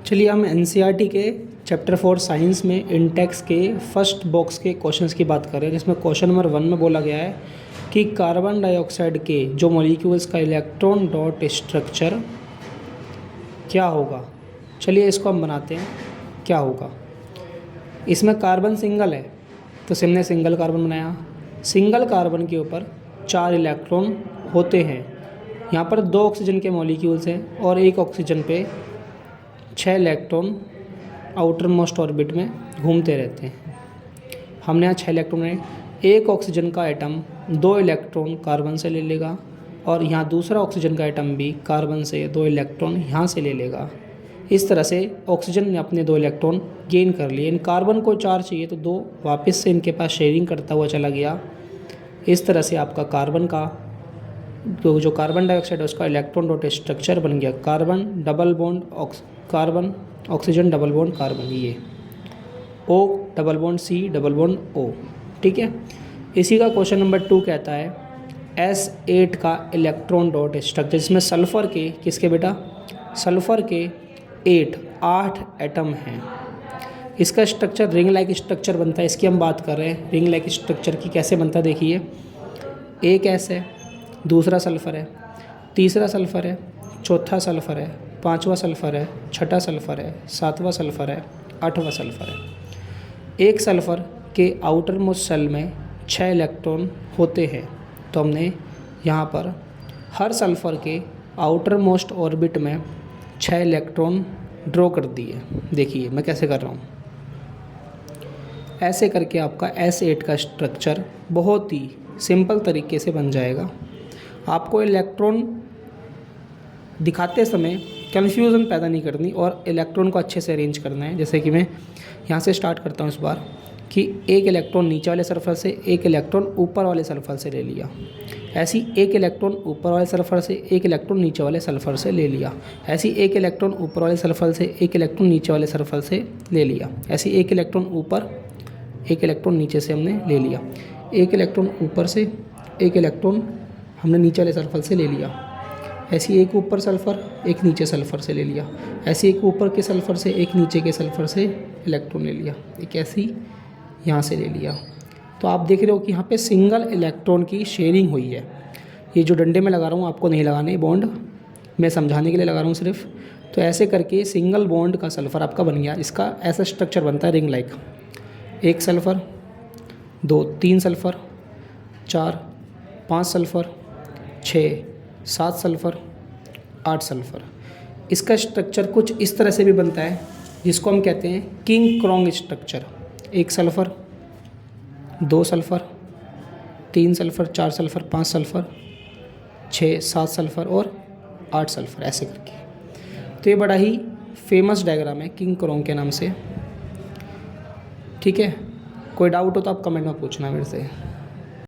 चलिए हम एनसीईआरटी के चैप्टर 4 साइंस में इंटेक्स के फर्स्ट बॉक्स के क्वेश्चंस की बात करें, जिसमें क्वेश्चन नंबर 1 में बोला गया है कि कार्बन डाइऑक्साइड के जो मॉलिक्यूल्स का इलेक्ट्रॉन डॉट स्ट्रक्चर क्या होगा। चलिए इसको हम बनाते हैं। क्या होगा, इसमें कार्बन सिंगल है तो हमने सिंगल कार्बन बनाया। सिंगल कार्बन के ऊपर 4 इलेक्ट्रॉन होते हैं। यहाँ पर 2 ऑक्सीजन के मॉलिक्यूल्स हैं और एक ऑक्सीजन पे 6 इलेक्ट्रॉन आउटर मोस्ट ऑर्बिट में घूमते रहते हैं। हमने यहाँ 6 इलेक्ट्रॉन बनाए। एक ऑक्सीजन का एटम 2 इलेक्ट्रॉन कार्बन से ले लेगा और यहाँ दूसरा ऑक्सीजन का एटम भी कार्बन से 2 इलेक्ट्रॉन यहाँ से ले लेगा। इस तरह से ऑक्सीजन ने अपने 2 इलेक्ट्रॉन गेन कर लिए। इन कार्बन को 4 चाहिए तो 2 वापस से इनके पास शेयरिंग करता हुआ चला गया। इस तरह से आपका कार्बन का जो कार्बन डाइऑक्साइड है उसका इलेक्ट्रॉन डॉट स्ट्रक्चर बन गया। Carbon double bond carbon, oxygen double bond carbon, ये O double bond C double bond O। ठीक है, इसी का क्वेश्चन नंबर 2 कहता है S8 का इलेक्ट्रॉन डॉट स्ट्रक्चर, जिसमें सल्फ़र के किसके बेटा, सल्फ़र के 8 एटम हैं। इसका स्ट्रक्चर रिंग लाइक स्ट्रक्चर बनता है। इसकी हम बात कर रहे हैं रिंग लाइक स्ट्रक्चर की। कैसे बनता है देखिए, एक S है, दूसरा सल्फ़र है, तीसरा सल्फ़र है, चौथा सल्फ़र है, 5वां सल्फ़र है, 6ठा सल्फ़र है, 7वां सल्फ़र है, 8वां सल्फ़र है। एक सल्फ़र के आउटर मोस्ट सेल में 6 इलेक्ट्रॉन होते हैं। तो हमने यहाँ पर हर सल्फ़र के आउटर मोस्ट ऑर्बिट में 6 इलेक्ट्रॉन ड्रॉ कर दिए। देखिए मैं कैसे कर रहा हूँ। ऐसे करके आपका S8 का स्ट्रक्चर बहुत ही सिंपल तरीके से बन जाएगा। आपको इलेक्ट्रॉन दिखाते समय कन्फ्यूज़न पैदा नहीं करनी और इलेक्ट्रॉन को अच्छे से अरेंज करना है। जैसे कि मैं यहाँ से स्टार्ट करता हूँ इस बार कि एक इलेक्ट्रॉन नीचे वाले सल्फ़र से, एक इलेक्ट्रॉन ऊपर वाले सल्फ़र से ले लिया। ऐसी एक इलेक्ट्रॉन ऊपर वाले सल्फ़र से, एक इलेक्ट्रॉन नीचे वाले सल्फ़र से ले लिया। ऐसी एक इलेक्ट्रॉन ऊपर वाले सल्फ़र से, एक इलेक्ट्रॉन नीचे वाले सल्फ़र से ले लिया। ऐसी एक इलेक्ट्रॉन ऊपर, एक इलेक्ट्रॉन नीचे से हमने ले लिया। एक इलेक्ट्रॉन ऊपर से, एक इलेक्ट्रॉन हमने नीचे वाले सल्फ़र से ले लिया। ऐसी एक ऊपर सल्फ़र, एक नीचे सल्फ़र से ले लिया। ऐसी एक ऊपर के सल्फ़र से, एक नीचे के सल्फ़र से इलेक्ट्रॉन ले लिया। एक ऐसी यहाँ से ले लिया। तो आप देख रहे हो कि यहाँ पे सिंगल इलेक्ट्रॉन की शेयरिंग हुई है। ये जो डंडे में लगा रहा हूँ आपको नहीं लगाने, बॉन्ड मैं समझाने के लिए लगा रहा हूँ सिर्फ। तो ऐसे करके सिंगल बॉन्ड का सल्फ़र आपका बन गया। इसका ऐसा स्ट्रक्चर बनता है रिंग लाइक। एक sulphur, 2, 3 sulphur, 4, 5 sulphur, 6, 7 sulphur, 8 sulphur. इसका स्ट्रक्चर कुछ इस तरह से भी बनता है, जिसको हम कहते हैं king crown structure. 1 sulphur, 2 sulphur, 3 sulphur, 4 sulphur, 5 sulphur, 6, 7 sulphur और 8 सल्फ़र, ऐसे करके। तो ये बड़ा ही फेमस डायग्राम है किंग क्रोंग के नाम से। ठीक है, कोई डाउट हो तो आप कमेंट में पूछना मेरे से।